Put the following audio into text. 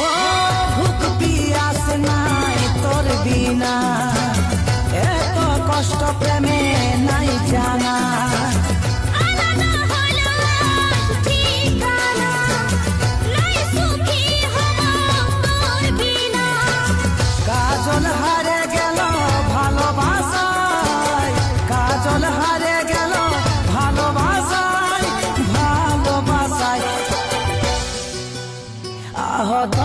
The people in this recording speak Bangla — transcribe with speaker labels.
Speaker 1: ও ভুক পিয়াস নাই তোর বিনা, এত কষ্ট প্রেমে নাই জানা। কাজল হারে গেল ভালোবাসায়, কাজল হারে গেল ভালোবাসায়, ভালোবাসায় আহত